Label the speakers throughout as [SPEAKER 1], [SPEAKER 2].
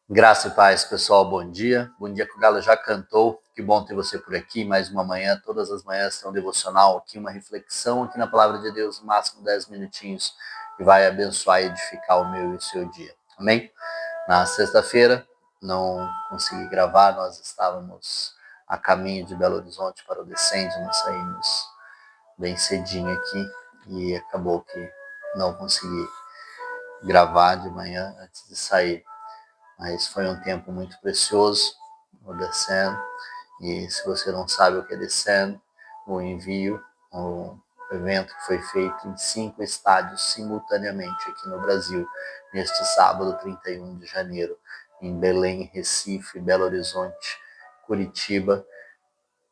[SPEAKER 1] Graça e paz, pessoal, bom dia. Bom dia que o Galo já cantou. Que bom ter você por aqui, mais uma manhã. Todas as manhãs tem um devocional aqui, uma reflexão aqui na Palavra de Deus, no máximo 10 minutinhos, que vai abençoar e edificar o meu e o seu dia. Amém? Na sexta-feira, não consegui gravar, nós estávamos a caminho de Belo Horizonte para o Descende, nós saímos bem cedinho aqui e acabou que não consegui gravar de manhã antes de sair. Mas foi um tempo muito precioso, o Descend. E se você não sabe o que é Descend, o envio, o evento que foi feito em 5 estádios simultaneamente aqui no Brasil, neste sábado, 31 de janeiro, em Belém, Recife, Belo Horizonte, Curitiba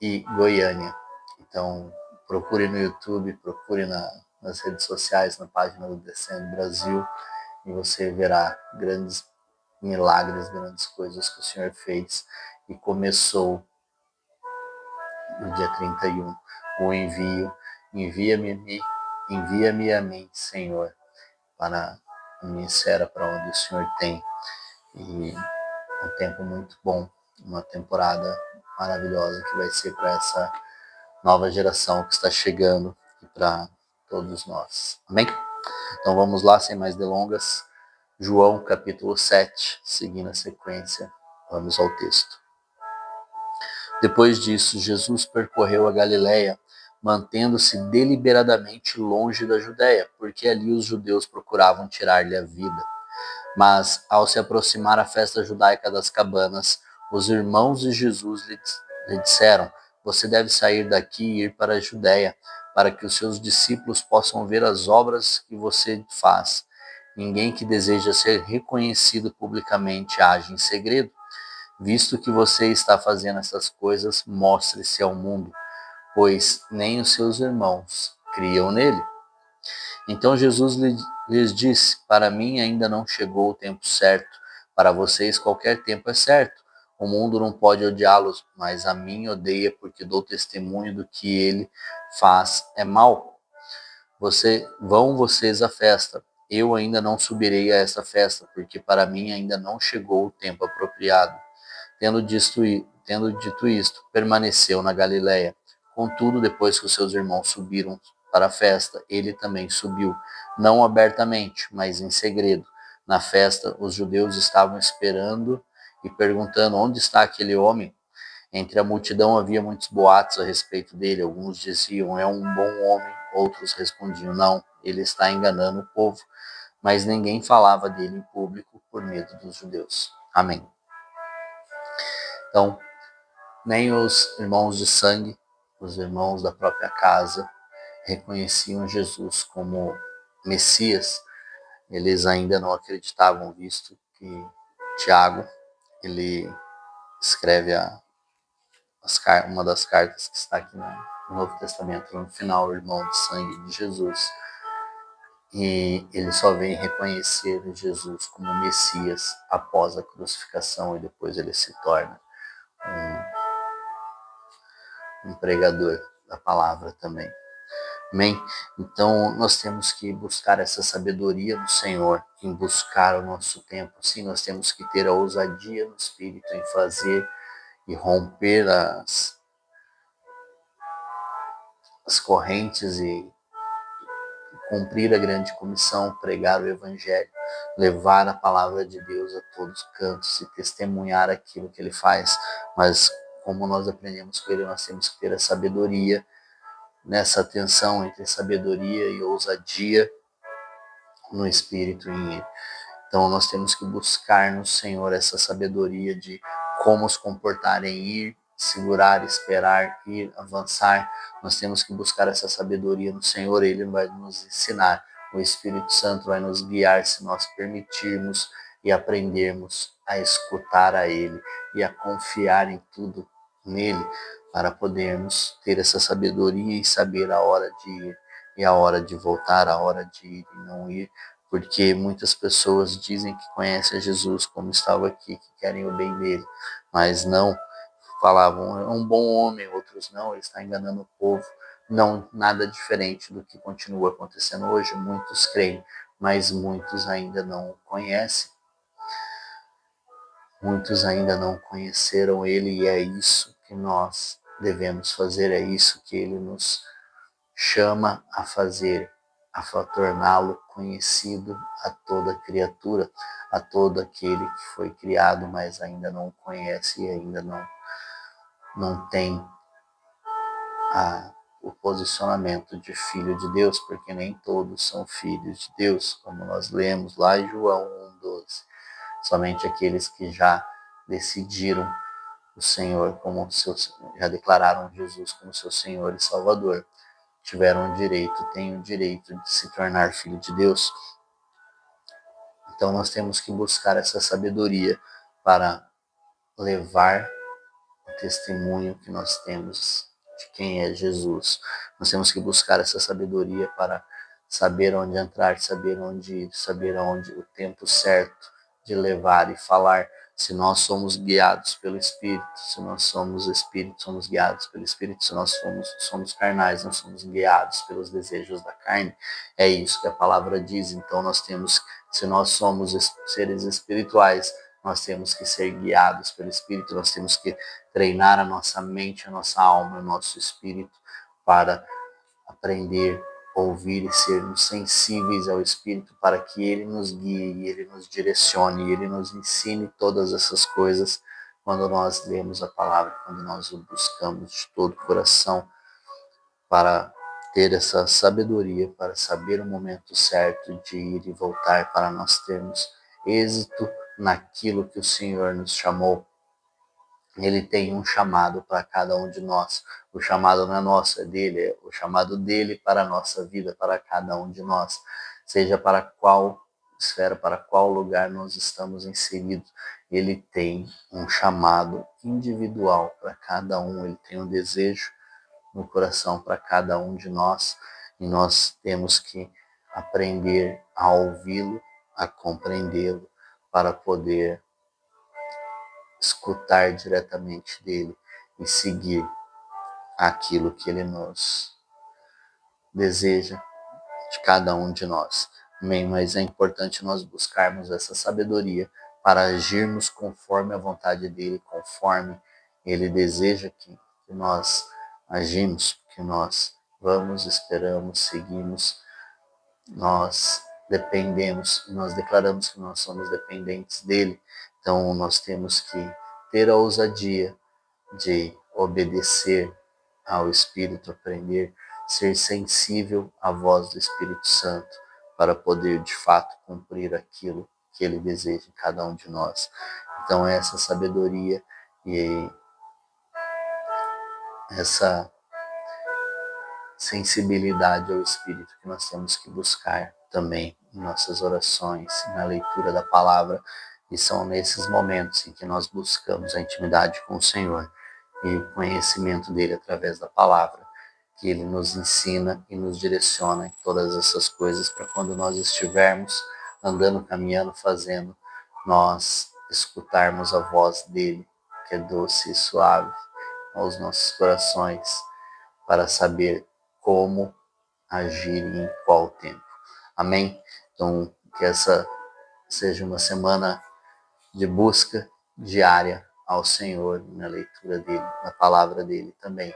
[SPEAKER 1] e Goiânia. Então, procure no YouTube, procure nas redes sociais, na página do Descend Brasil, e você verá grandes milagres, grandes coisas que o Senhor fez, e começou no dia 31 o envio. Envia-me a mim, Senhor, para a minha esfera, para onde o Senhor tem. E um tempo muito bom, uma temporada maravilhosa que vai ser para essa nova geração que está chegando e para todos nós. Amém? Então vamos lá, sem mais delongas. João capítulo 7, seguindo a sequência, vamos ao texto. Depois disso, Jesus percorreu a Galiléia, mantendo-se deliberadamente longe da Judéia, porque ali os judeus procuravam tirar-lhe a vida. Mas, ao se aproximar a festa judaica das cabanas, os irmãos de Jesus lhe disseram: Você deve sair daqui e ir para a Judéia, para que os seus discípulos possam ver as obras que você faz. Ninguém que deseja ser reconhecido publicamente age em segredo. Visto que você está fazendo essas coisas, mostre-se ao mundo, pois nem os seus irmãos criam nele. Então Jesus lhes disse: Para mim ainda não chegou o tempo certo, para vocês qualquer tempo é certo. O mundo não pode odiá-los, mas a mim odeia, porque dou testemunho do que ele faz é mal. Vão vocês à festa. Eu ainda não subirei a essa festa, porque para mim ainda não chegou o tempo apropriado. Tendo dito isto, permaneceu na Galiléia. Contudo, depois que os seus irmãos subiram para a festa, ele também subiu, não abertamente, mas em segredo. Na festa, os judeus estavam esperando e perguntando: Onde está aquele homem? Entre a multidão havia muitos boatos a respeito dele. Alguns diziam: É um bom homem. Outros respondiam: Não, ele está enganando o povo. Mas ninguém falava dele em público por medo dos judeus. Amém. Então, nem os irmãos de sangue, os irmãos da própria casa, reconheciam Jesus como Messias. Eles ainda não acreditavam, visto que Tiago, ele escreve uma das cartas que está aqui no Novo Testamento, no final, o irmão de sangue de Jesus. E ele só vem reconhecer Jesus como Messias após a crucificação, e depois ele se torna um pregador da palavra também. Amém? Então, nós temos que buscar essa sabedoria do Senhor, em buscar o nosso tempo. Sim, nós temos que ter a ousadia no Espírito em fazer e romper as correntes e cumprir a grande comissão, pregar o Evangelho, levar a palavra de Deus a todos os cantos e testemunhar aquilo que Ele faz. Mas, como nós aprendemos com Ele, nós temos que ter a sabedoria, nessa tensão entre sabedoria e ousadia no Espírito e em Ele. Então nós temos que buscar no Senhor essa sabedoria de como nos comportar em ir, segurar, esperar, ir, avançar. Nós temos que buscar essa sabedoria no Senhor, Ele vai nos ensinar. O Espírito Santo vai nos guiar se nós permitirmos e aprendermos a escutar a Ele e a confiar em tudo nele, para podermos ter essa sabedoria e saber a hora de ir e a hora de voltar, a hora de ir e não ir, porque muitas pessoas dizem que conhecem a Jesus, como estava aqui, que querem o bem dele, mas não falavam: é um bom homem. Outros: não, ele está enganando o povo. Não, nada diferente do que continua acontecendo hoje. Muitos creem, mas muitos ainda não o conhecem. Muitos ainda não conheceram Ele e é isso que nós devemos fazer, é isso que Ele nos chama a fazer, a torná-lo conhecido a toda criatura, a todo aquele que foi criado, mas ainda não o conhece e ainda não tem o posicionamento de filho de Deus, porque nem todos são filhos de Deus, como nós lemos lá em João 1,12. Somente aqueles que já decidiram o Senhor como já declararam Jesus como seu Senhor e Salvador, têm o direito de se tornar filho de Deus. Então nós temos que buscar essa sabedoria para levar o testemunho que nós temos de quem é Jesus. Nós temos que buscar essa sabedoria para saber onde entrar, saber onde ir, saber onde o tempo certo de levar e falar. Se nós somos guiados pelo Espírito, se nós somos Espírito, somos guiados pelo Espírito. Se nós somos carnais, nós somos guiados pelos desejos da carne. É isso que a palavra diz. Então nós temos, se nós somos seres espirituais, nós temos que ser guiados pelo Espírito, nós temos que treinar a nossa mente, a nossa alma, o nosso espírito para aprender, ouvir e sermos sensíveis ao Espírito para que Ele nos guie, Ele nos direcione, Ele nos ensine todas essas coisas quando nós lemos a palavra, quando nós o buscamos de todo o coração para ter essa sabedoria, para saber o momento certo de ir e voltar, para nós termos êxito naquilo que o Senhor nos chamou. Ele tem um chamado para cada um de nós. O chamado não é nosso, é dele. É o chamado dele para a nossa vida, para cada um de nós. Seja para qual esfera, para qual lugar nós estamos inseridos. Ele tem um chamado individual para cada um. Ele tem um desejo no coração para cada um de nós. E nós temos que aprender a ouvi-lo, a compreendê-lo, para poder escutar diretamente dele e seguir aquilo que ele nos deseja de cada um de nós. Amém? Mas é importante nós buscarmos essa sabedoria para agirmos conforme a vontade dele, conforme ele deseja que nós agimos, que nós vamos, esperamos, seguimos, nós dependemos, nós declaramos que nós somos dependentes dele. Então nós temos que ter a ousadia de obedecer ao Espírito, aprender, ser sensível à voz do Espírito Santo para poder de fato cumprir aquilo que ele deseja em cada um de nós. Então essa sabedoria e essa sensibilidade ao Espírito que nós temos que buscar também em nossas orações, na leitura da palavra, e são nesses momentos em que nós buscamos a intimidade com o Senhor e o conhecimento dele através da palavra, que ele nos ensina e nos direciona em todas essas coisas para quando nós estivermos andando, caminhando, fazendo, nós escutarmos a voz dele, que é doce e suave aos nossos corações, para saber como agir e em qual tempo. Amém? Então, que essa seja uma semana de busca diária ao Senhor, na leitura dele, na palavra dele também,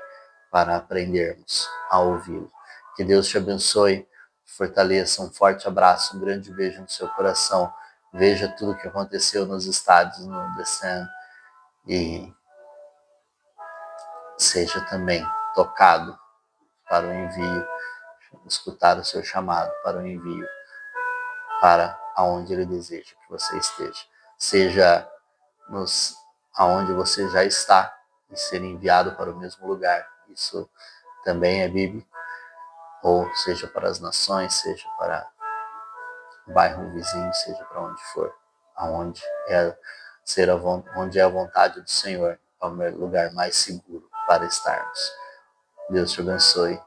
[SPEAKER 1] para aprendermos a ouvi-lo. Que Deus te abençoe, te fortaleça, um forte abraço, um grande beijo no seu coração. Veja tudo o que aconteceu nos estádios, no descendo, e seja também tocado para o envio, escutar o seu chamado para o envio, para aonde ele deseja que você esteja. Seja aonde você já está e ser enviado para o mesmo lugar. Isso também é bíblico. Ou seja para as nações, seja para o bairro vizinho, seja para onde for. Aonde onde é a vontade do Senhor, é o lugar mais seguro para estarmos. Deus te abençoe.